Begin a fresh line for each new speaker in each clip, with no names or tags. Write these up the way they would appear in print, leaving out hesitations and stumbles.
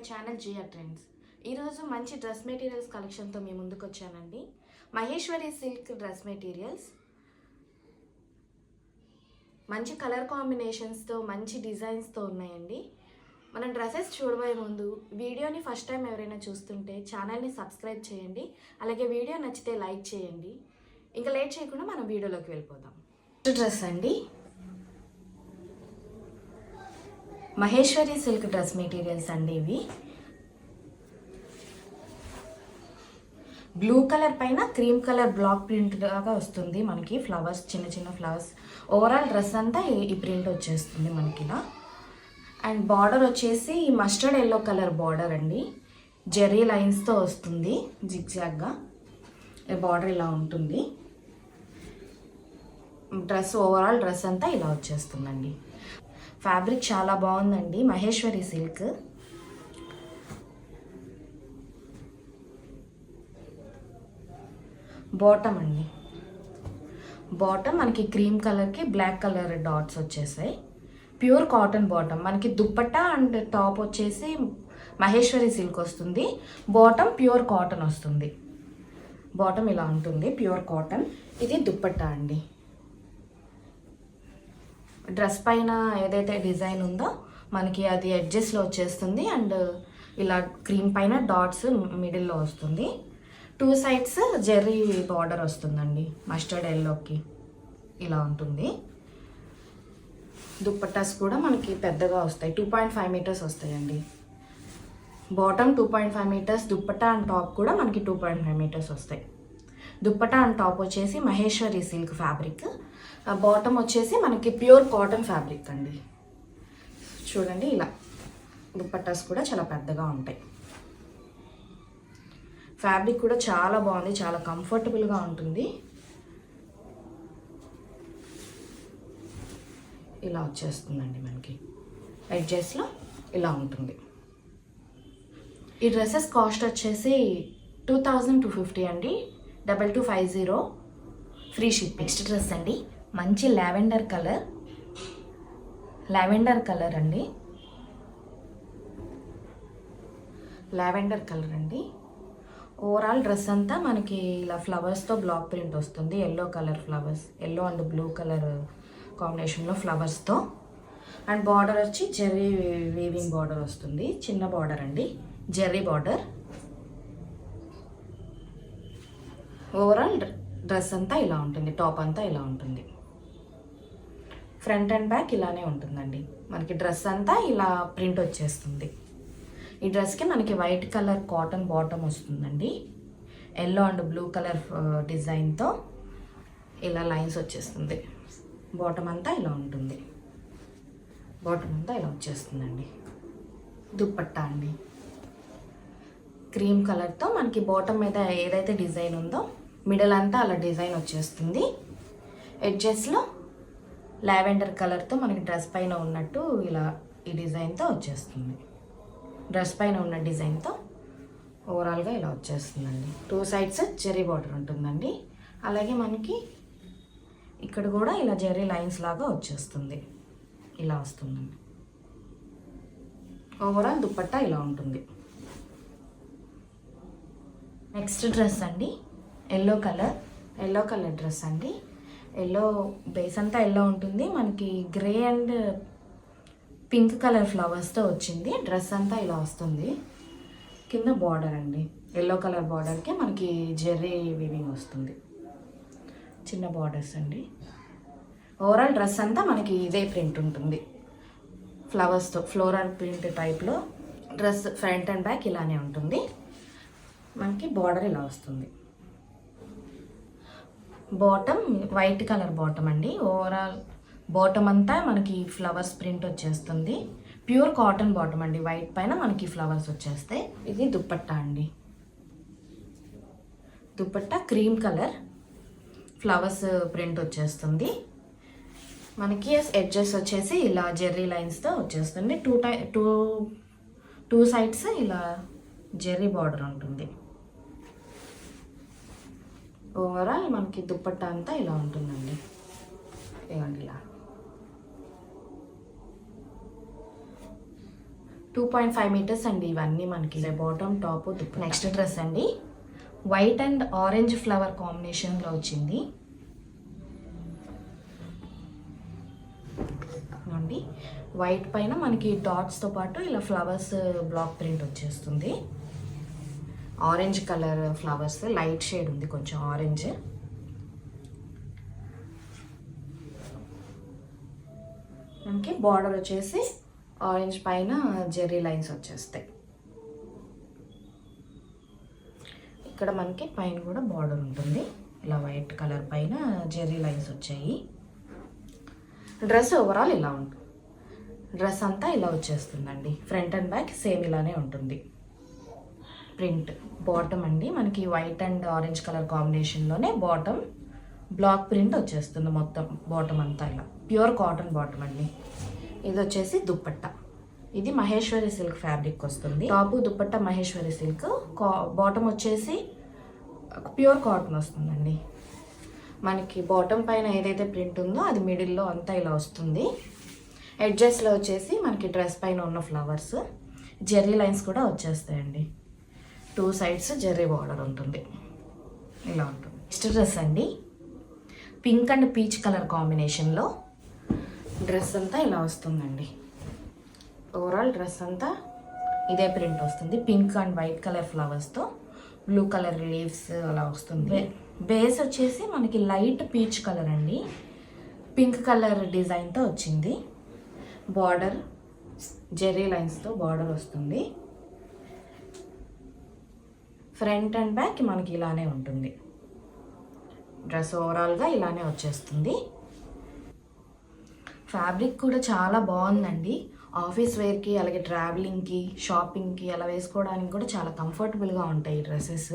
My channel Jiya trends. ఈరోజు మంచి dress materials కలెక్షన్తో మీ ముందుకు వచ్చానండి. మహేశ్వరి సిల్క్ డ్రెస్ మెటీరియల్స్ మంచి కలర్ కాంబినేషన్స్తో మంచి డిజైన్స్తో ఉన్నాయండి. మనం డ్రెస్సెస్ చూడబోయే ముందు వీడియోని ఫస్ట్ టైం ఎవరైనా చూస్తుంటే ఛానల్ని సబ్స్క్రైబ్ చేయండి. అలాగే వీడియో నచ్చితే లైక్ చేయండి. ఇంకా లేట్ చేయకుండా మనం వీడియోలోకి వెళ్ళిపోదాం. డ్రెస్ అండి, మహేశ్వరి సిల్క్ డ్రెస్ మెటీరియల్స్ అండి. ఇవి బ్లూ కలర్ పైన క్రీమ్ కలర్ బ్లాక్ ప్రింట్ లాగా వస్తుంది మనకి. ఫ్లవర్స్, చిన్న చిన్న ఫ్లవర్స్. ఓవరాల్ డ్రెస్ అంతా ఈ ప్రింట్ వచ్చేస్తుంది మనకి ఇలా. అండ్ బార్డర్ వచ్చేసి మస్టర్డ్ ఎల్లో కలర్ బార్డర్ అండి. జెర్రీ లైన్స్తో వస్తుంది జిగ్జాగ్గా. బార్డర్ ఇలా ఉంటుంది. డ్రెస్ ఓవరాల్ డ్రెస్ అంతా ఇలా వచ్చేస్తుందండి. ఫ్యాబ్రిక్ చాలా బాగుందండి, మహేశ్వరి సిల్క్. బాటమ్ అండి, బాటమ్ మనకి క్రీమ్ కలర్కి బ్లాక్ కలర్ డాట్స్ వచ్చేసాయి. Pure cotton bottom. మనకి దుప్పట్టా అండ్ టాప్ వచ్చేసి మహేశ్వరి సిల్క్ వస్తుంది. బాటమ్ ప్యూర్ కాటన్ వస్తుంది. బాటమ్ ఇలా ఉంటుంది, ప్యూర్ కాటన్. ఇది దుప్పట్టా అండి. డ్రెస్ పైన ఏదైతే డిజైన్ ఉందో మనకి అది ఎడ్జెస్లో వచ్చేస్తుంది. అండ్ ఇలా క్రీమ్ పైన డాట్స్ మిడిల్లో వస్తుంది. 2 సైడ్స్ జెర్రీ బార్డర్ వస్తుందండి మస్టర్డ్ ఎల్లోకి. ఇలా ఉంటుంది. దుప్పట్టాస్ కూడా మనకి పెద్దగా వస్తాయి, 2.5 మీటర్స్ వస్తాయండి. Bottom 2.5 meters, dupatta and top కూడా మనకి 2.5 మీటర్స్ వస్తాయి. దుప్పట్టా అండ్ టాప్ వచ్చేసి మహేశ్వరి సిల్క్ ఫ్యాబ్రిక్. బాటమ్ వచ్చేసి మనకి ప్యూర్ కాటన్ ఫ్యాబ్రిక్ అండి. చూడండి ఇలా దుప్పట్టాస్ కూడా చాలా పెద్దగా ఉంటాయి. ఫ్యాబ్రిక్ కూడా చాలా బాగుంది, చాలా కంఫర్టబుల్గా ఉంటుంది. ఇలా వచ్చేస్తుందండి మనకి. ఎడ్జెస్లో ఇలా ఉంటుంది. ఈ డ్రెస్సెస్ కాస్ట్ వచ్చేసి 2250 అండి. 2250 ఫ్రీ షిప్. నెక్స్ట్ డ్రెస్ అండి, మంచి లావెండర్ కలర్. లావెండర్ కలర్ అండి, లావెండర్ కలర్ అండి. ఓవరాల్ డ్రెస్ అంతా మనకి ఇలా ఫ్లవర్స్తో బ్లాక్ ప్రింట్ వస్తుంది. Yellow colour flowers, yellow and blue colour కాంబినేషన్లో ఫ్లవర్స్తో. అండ్ బార్డర్ వచ్చి జెర్రీ వీవింగ్ బార్డర్ వస్తుంది. చిన్న బార్డర్ అండి, జెర్రీ బార్డర్. ఓవరాల్ డ్రెస్ అంతా ఇలా ఉంటుంది. టాప్ అంతా ఇలా ఉంటుంది. ఫ్రంట్ అండ్ బ్యాక్ ఇలానే ఉంటుందండి. మనకి డ్రెస్ అంతా ఇలా ప్రింట్ వచ్చేస్తుంది. ఈ డ్రెస్కి మనకి వైట్ కలర్ కాటన్ బాటమ్ వస్తుందండి. ఎల్లో అండ్ బ్లూ కలర్ డిజైన్తో ఇలా లైన్స్ వచ్చేస్తుంది. బాటమ్ అంతా ఇలా ఉంటుంది. బాటమ్ అంతా ఇలా వచ్చేస్తుందండి. దుప్పట్టా అండి, క్రీమ్ కలర్తో మనకి బాటమ్ మీద ఏదైతే డిజైన్ ఉందో మిడిల్ అంతా అలా డిజైన్ వచ్చేస్తుంది. ఎడ్జెస్లో లావెండర్ కలర్తో మనకి డ్రెస్ పైన ఉన్నట్టు ఇలా ఈ డిజైన్తో వచ్చేస్తుంది. డ్రెస్ పైన ఉన్న డిజైన్తో ఓవరాల్గా ఇలా వచ్చేస్తుందండి. 2 సైడ్స్ జెర్రీ బార్డర్ ఉంటుందండి. అలాగే మనకి ఇక్కడ కూడా ఇలా జెర్రీ లైన్స్ లాగా వచ్చేస్తుంది. ఇలా వస్తుందండి. ఓవరాల్ దుప్పట్టా ఇలా ఉంటుంది. నెక్స్ట్ డ్రెస్ అండి, ఎల్లో కలర్ డ్రెస్ అండి. ఎల్లో బేస్ అంతా ఎల్లో ఉంటుంది. మనకి గ్రే అండ్ పింక్ కలర్ ఫ్లవర్స్తో వచ్చింది. డ్రెస్ అంతా ఇలా వస్తుంది. కింద బార్డర్ అండి, ఎల్లో కలర్ బార్డర్కి మనకి జెర్రీ వీవింగ్ వస్తుంది. చిన్న బార్డర్స్ అండి. ఓవరాల్ డ్రెస్ అంతా మనకి ఇదే ప్రింట్ ఉంటుంది. ఫ్లవర్స్తో ఫ్లోరల్ ప్రింట్ టైప్లో డ్రెస్ ఫ్రంట్ అండ్ బ్యాక్ ఇలానే ఉంటుంది. మనకి బార్డర్ ఇలా వస్తుంది. బాటమ్ వైట్ కలర్ బాటమ్ అండి. ఓవరాల్ బాటమ్ అంతా మనకి ఫ్లవర్స్ ప్రింట్ వచ్చేస్తుంది. ప్యూర్ కాటన్ బాటమ్ అండి. వైట్ పైన మనకి ఫ్లవర్స్ వచ్చేస్తాయి. ఇది దుప్పట్టా అండి. Dupatta cream colour flowers print వచ్చేస్తుంది. మనకి ఎడ్జెస్ వచ్చేసి ఇలా జెర్రీ లైన్స్తో వచ్చేస్తుంది. టూ సైడ్స్ ఇలా జెర్రీ బార్డర్ ఉంటుంది. ఓవరాల్ మనకి దుప్పట్టా అంతా ఇలా ఉంటుందండి. ఇవ్వండి ఇలా 2.5 మీటర్స్ అండి ఇవన్నీ మనకి. Bottom top. నెక్స్ట్ డ్రెస్ అండి వైట్ అండ్ ఆరెంజ్ ఫ్లవర్ కాంబినేషన్లో వచ్చింది అండి. వైట్ పైన మనకి డాట్స్తో పాటు ఇలా ఫ్లవర్స్ బ్లాక్ ప్రింట్ వచ్చేస్తుంది. Orange colour flowers, light shade ఉంది కొంచెం ఆరెంజ్. మనకి బార్డర్ వచ్చేసి ఆరెంజ్ పైన జెర్రీ లైన్స్ వచ్చేస్తాయి. ఇక్కడ మనకి పైన కూడా బార్డర్ ఉంటుంది. ఇలా వైట్ కలర్ పైన జెర్రీ లైన్స్ వచ్చాయి. డ్రెస్ ఓవరాల్ ఇలా ఉంటుంది. డ్రెస్ అంతా ఇలా వచ్చేస్తుందండి. ఫ్రంట్ అండ్ బ్యాక్ సేమ్ ఇలానే ఉంటుంది. ప్రింట్ బాటమ్ అండి మనకి వైట్ అండ్ ఆరెంజ్ కలర్ కాంబినేషన్లోనే బాటమ్ బ్లాక్ ప్రింట్ వచ్చేస్తుంది. మొత్తం బాటమ్ అంతా ఇలా ప్యూర్ కాటన్ బాటమ్ అండి. ఇది వచ్చేసి దుప్పట్ట. ఇది మహేశ్వరి సిల్క్ ఫ్యాబ్రిక్ వస్తుంది. Top dupatta Maheshwari silk. Bottom వచ్చేసి ప్యూర్ కాటన్ వస్తుందండి. మనకి బాటమ్ పైన ఏదైతే ప్రింట్ ఉందో అది మిడిల్లో అంతా ఇలా వస్తుంది. ఎడ్జెస్లో వచ్చేసి మనకి డ్రెస్ పైన ఉన్న ఫ్లవర్స్ జెర్రీ లైన్స్ కూడా వచ్చేస్తాయండి. 2 సైడ్స్ జెర్రీ బార్డర్ ఉంటుంది. ఇలా ఉంటుంది. నెక్స్ట్ డ్రెస్ అండి పింక్ అండ్ పీచ్ కలర్ కాంబినేషన్లో డ్రెస్ అంతా ఇలా వస్తుందండి. ఓవరాల్ డ్రెస్ అంతా ఇదే ప్రింట్ వస్తుంది. పింక్ అండ్ వైట్ కలర్ ఫ్లవర్స్తో బ్లూ కలర్ లీవ్స్ అలా వస్తుంది. బేస్ వచ్చేసి మనకి లైట్ పీచ్ కలర్ అండి. పింక్ కలర్ డిజైన్తో వచ్చింది. బార్డర్ జెర్రీ లైన్స్తో బార్డర్ వస్తుంది. ఫ్రంట్ అండ్ బ్యాక్ మనకి ఇలానే ఉంటుంది. డ్రెస్ ఓవరాల్గా ఇలానే వచ్చేస్తుంది. ఫ్యాబ్రిక్ కూడా చాలా బాగుందండి. ఆఫీస్ వేర్కి అలాగే ట్రావెలింగ్కి షాపింగ్కి అలా వేసుకోవడానికి కూడా చాలా కంఫర్టబుల్గా ఉంటాయి ఈ డ్రెస్సెస్.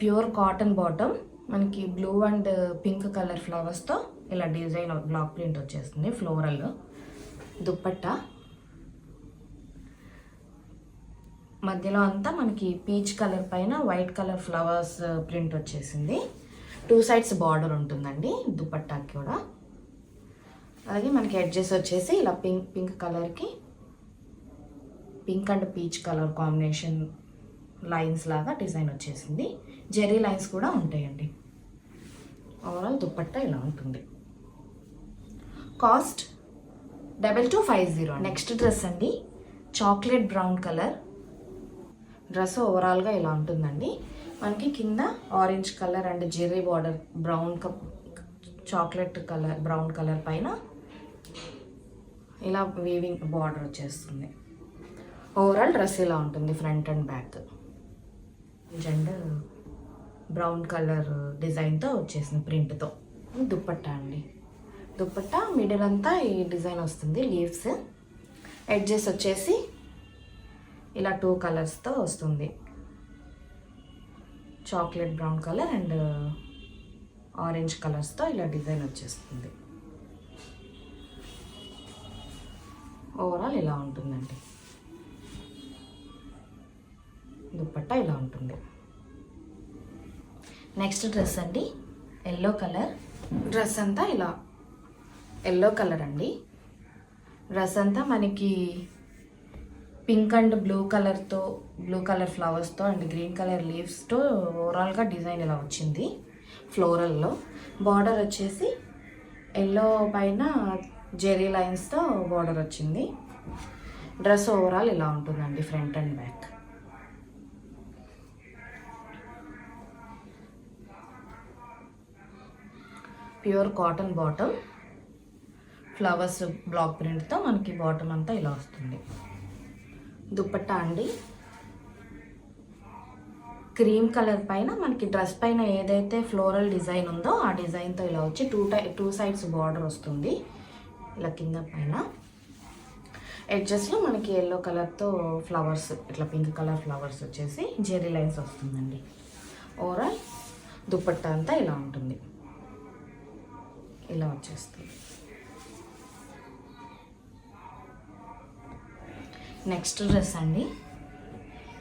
ప్యూర్ కాటన్ బాటమ్ మనకి బ్లూ అండ్ పింక్ కలర్ ఫ్లవర్స్తో ఇలా డిజైన్ బ్లాక్ ప్రింట్ వచ్చేస్తుంది. ఫ్లోరల్ దుప్పట్ట మధ్యలో అంతా మనకి పీచ్ కలర్ పైన వైట్ కలర్ ఫ్లవర్స్ ప్రింట్ వచ్చేసింది. 2 సైడ్స్ బార్డర్ ఉంటుందండి దుపట్టాకి కూడా. అలాగే మనకి ఎడ్జెస్ వచ్చేసి ఇలా పింక్ కలర్కి pink and peach colour combination lines లాగా డిజైన్ వచ్చేసింది. జెర్రీ లైన్స్ కూడా ఉంటాయండి. ఓవరాల్ దుపట్టా ఇలా ఉంటుంది. కాస్ట్ 2250. నెక్స్ట్ డ్రెస్ అండి చాక్లెట్ బ్రౌన్ కలర్. డ్రెస్ ఓవరాల్గా ఇలా ఉంటుందండి. మనకి కింద orange colour and Jerry border brown chocolate colour brown colour పైన ఇలా వీవింగ్ బార్డర్ వచ్చేస్తుంది. ఓవరాల్ డ్రెస్ ఇలా ఉంటుంది. Front and back gender brown colour డిజైన్తో వచ్చేసింది ప్రింట్తో. దుప్పట్టా అండి. దుప్పట్టా మిడిల్ అంతా ఈ డిజైన్ వస్తుంది. లీవ్స్ ఎడ్జెస్ వచ్చేసి ఇలా 2 కలర్స్తో వస్తుంది. Chocolate brown colour and orange కలర్స్తో ఇలా డిజైన్ వచ్చేస్తుంది. ఓవరాల్ ఇలా ఉంటుందండి. దుప్పట్టా ఇలా ఉంటుంది. నెక్స్ట్ డ్రెస్ అండి ఎల్లో కలర్. డ్రెస్ అంతా ఇలా ఎల్లో కలర్ అండి. డ్రెస్ అంతా మనకి పింక్ అండ్ బ్లూ కలర్ ఫ్లవర్స్తో అండ్ గ్రీన్ కలర్ లీవ్స్తో ఓవరాల్గా డిజైన్ ఇలా వచ్చింది. ఫ్లోరల్లో బార్డర్ వచ్చేసి ఎల్లో పైన జెర్రీ లైన్స్తో బార్డర్ వచ్చింది. డ్రెస్ ఓవరాల్ ఇలా ఉంటుందండి. Front and back pure cotton bottom flowers block ప్రింట్తో మనకి బాటమ్ అంతా ఇలా వస్తుంది. దుప్పట్టా అండి క్రీమ్ కలర్ పైన మనకి డ్రెస్ పైన ఏదైతే ఫ్లోరల్ డిజైన్ ఉందో ఆ డిజైన్తో ఇలా వచ్చి 2 సైడ్స్ బార్డర్ వస్తుంది. ఇలా కింద పైన ఎడ్జెస్లో మనకి ఎల్లో కలర్తో ఫ్లవర్స్ ఇట్లా పింక్ కలర్ ఫ్లవర్స్ వచ్చేసి జెర్రీ లైన్స్ వస్తుందండి. ఓవరాల్ దుప్పట్టా అంతా ఇలా ఉంటుంది. ఇలా వచ్చేస్తుంది. నెక్స్ట్ డ్రెస్ అండి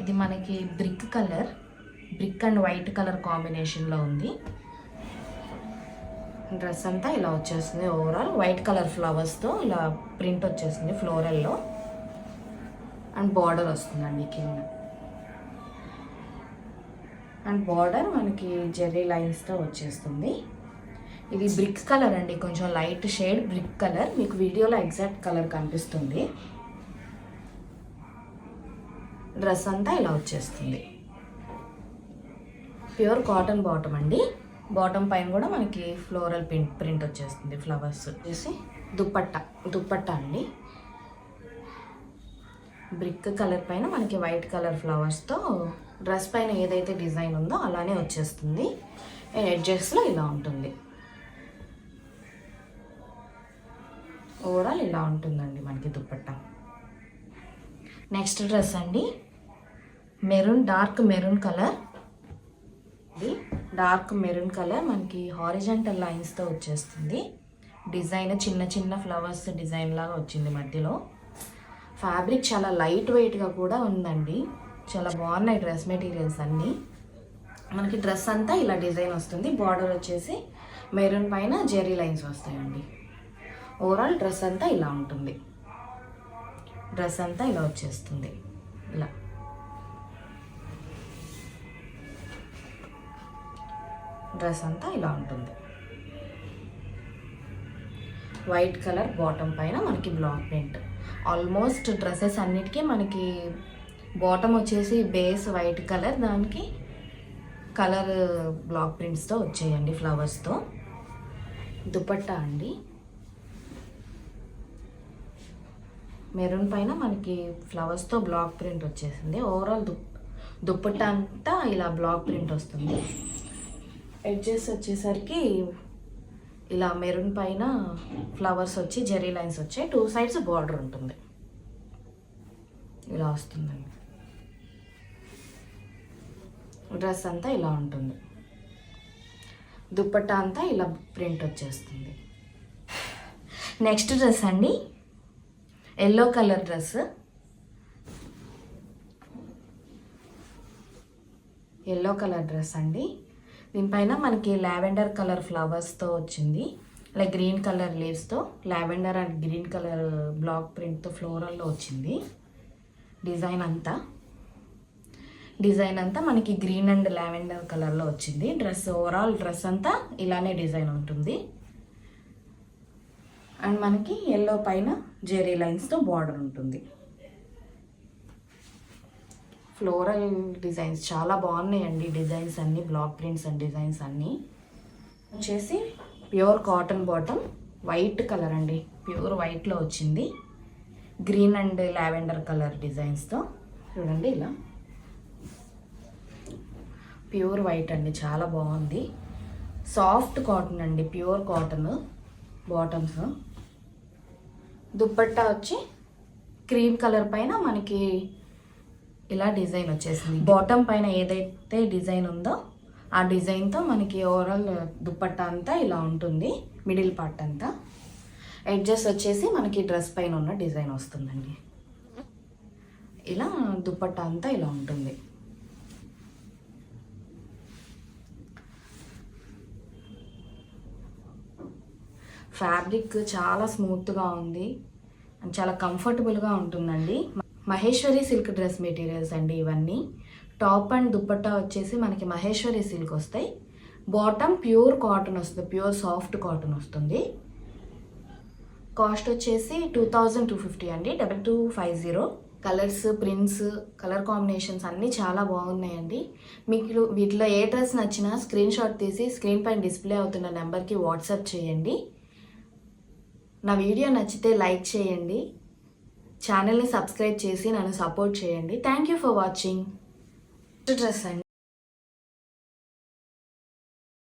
ఇది మనకి బ్రిక్ అండ్ వైట్ కలర్ కాంబినేషన్లో ఉంది. డ్రెస్ అంతా ఇలా వచ్చేస్తుంది. ఓవరాల్ వైట్ కలర్ ఫ్లవర్స్తో ఇలా ప్రింట్ వచ్చేసింది ఫ్లోరల్లో. అండ్ బార్డర్ వస్తుందండి కింద. అండ్ బార్డర్ మనకి జెర్రీ లైన్స్తో వచ్చేస్తుంది. ఇది బ్రిక్ కలర్ అండి, కొంచెం లైట్ షేడ్ బ్రిక్ కలర్. మీకు వీడియోలో ఎగ్జాక్ట్ కలర్ కనిపిస్తుంది. డ్రెస్ అంతా ఇలా వచ్చేస్తుంది. ప్యూర్ కాటన్ బాటమ్ అండి. బాటమ్ పైన కూడా మనకి ఫ్లోరల్ ప్రింట్ వచ్చేస్తుంది. ఫ్లవర్స్ వచ్చేసి దుప్పట్టా అండి. బ్రిక్ కలర్ పైన మనకి వైట్ కలర్ ఫ్లవర్స్తో డ్రెస్ పైన ఏదైతే డిజైన్ ఉందో అలానే వచ్చేస్తుంది. ఎడ్జెస్లో ఇలా ఉంటుంది. ఓవరాల్ ఇలా ఉంటుందండి మనకి దుప్పట్టా. నెక్స్ట్ డ్రెస్ అండి, dark maroon colour. Dark maroon colour మనకి హారిజంటల్ లైన్స్తో వచ్చేస్తుంది. డిజైన్ చిన్న చిన్న ఫ్లవర్స్ డిజైన్ లాగా వచ్చింది మధ్యలో. ఫ్యాబ్రిక్ చాలా లైట్ వెయిట్గా కూడా ఉందండి. చాలా బాగున్నాయి డ్రెస్ మెటీరియల్స్ అన్నీ. మనకి డ్రెస్ అంతా ఇలా డిజైన్ వస్తుంది. బార్డర్ వచ్చేసి మెరూన్ పైన జెర్రీ లైన్స్ వస్తాయండి. ఓవరాల్ డ్రెస్ అంతా ఇలా ఉంటుంది. డ్రెస్ అంతా ఇలా వచ్చేస్తుంది. ఇలా డ్రెస్ అంతా ఇలా ఉంటుంది. వైట్ కలర్ బాటమ్ పైన మనకి బ్లాక్ ప్రింట్. ఆల్మోస్ట్ డ్రెస్సెస్ అన్నిటికీ మనకి బాటమ్ వచ్చేసి బేస్ వైట్ కలర్, దానికి కలర్ బ్లాక్ ప్రింట్స్తో వచ్చాయండి ఫ్లవర్స్తో. దుపట్టా అండి, మెరూన్ పైన మనకి ఫ్లవర్స్తో బ్లాక్ ప్రింట్ వచ్చేసింది. ఓవరాల్ దుపట్టా అంతా ఇలా బ్లాక్ ప్రింట్ వస్తుంది. ఎడ్జెస్ వచ్చేసరికి ఇలా మెరూన్ పైన ఫ్లవర్స్ వచ్చి జెర్రీ లైన్స్ వచ్చాయి. 2 సైడ్స్ బార్డర్ ఉంటుంది. ఇలా వస్తుందండి. డ్రెస్ అంతా ఇలా ఉంటుంది. దుపట్టా అంతా ఇలా ప్రింట్ వచ్చేస్తుంది. నెక్స్ట్ డ్రెస్ అండి, yellow colour dress. Yellow colour dress అండి. దీనిపైన మనకి లావెండర్ కలర్ ఫ్లవర్స్తో వచ్చింది. లైక్ గ్రీన్ కలర్ లీవ్స్తో lavender and green colour block ప్రింట్తో ఫ్లోరల్లో వచ్చింది. డిజైన్ అంతా మనకి గ్రీన్ అండ్ లావెండర్ కలర్లో వచ్చింది. ఓవరాల్ డ్రెస్ అంతా ఇలానే డిజైన్ ఉంటుంది. అండ్ మనకి ఎల్లో పైన జెర్రీ లైన్స్తో బార్డర్ ఉంటుంది. ఫ్లోరల్ డిజైన్స్ చాలా బాగున్నాయండి. డిజైన్స్ అన్నీ బ్లాక్ ప్రింట్స్ అండ్ డిజైన్స్ అన్నీ వచ్చేసి pure cotton bottom, white colour అండి. ప్యూర్ వైట్లో వచ్చింది. గ్రీన్ అండ్ లావెండర్ కలర్ డిజైన్స్తో చూడండి. ఇలా ప్యూర్ వైట్ అండి, చాలా బాగుంది. సాఫ్ట్ కాటన్ అండి, ప్యూర్ కాటన్ బాటమ్స్. దుపట్టా వచ్చి క్రీమ్ కలర్ పైన మనకి ఇలా డిజైన్ వచ్చేసింది. బాటమ్ పైన ఏదైతే డిజైన్ ఉందో ఆ డిజైన్తో మనకి ఓవరాల్ దుపట్టా అంతా ఇలా ఉంటుంది. మిడిల్ పార్ట్ అంతా ఎడ్జెస్ వచ్చేసి మనకి డ్రెస్ పైన ఉన్న డిజైన్ వస్తుందండి. ఇలా దుపట్టా అంతా ఇలా ఉంటుంది. ఫ్యాబ్రిక్ చాలా స్మూత్గా ఉంది అండ్ చాలా కంఫర్టబుల్గా ఉంటుందండి. మహేశ్వరి సిల్క్ డ్రెస్ మెటీరియల్స్ అండి ఇవన్నీ. టాప్ అండ్ దుపట్టా వచ్చేసి మనకి మహేశ్వరి సిల్క్ వస్తాయి. బాటమ్ ప్యూర్ కాటన్ వస్తుంది, ప్యూర్ సాఫ్ట్ కాటన్ వస్తుంది. కాస్ట్ వచ్చేసి 2250 అండి, 2250. కలర్స్, ప్రింట్స్, కలర్ కాంబినేషన్స్ అన్నీ చాలా బాగున్నాయండి. మీకు వీటిలో ఏ డ్రెస్ నచ్చినా స్క్రీన్ షాట్ తీసి స్క్రీన్ పైన డిస్ప్లే అవుతున్న నెంబర్కి వాట్సాప్ చేయండి. నా వీడియో నచ్చితే లైక్ చేయండి. ఛానల్ని సబ్స్క్రైబ్ చేసి నన్ను సపోర్ట్ చేయండి. Thank you for watching. Dress అండి.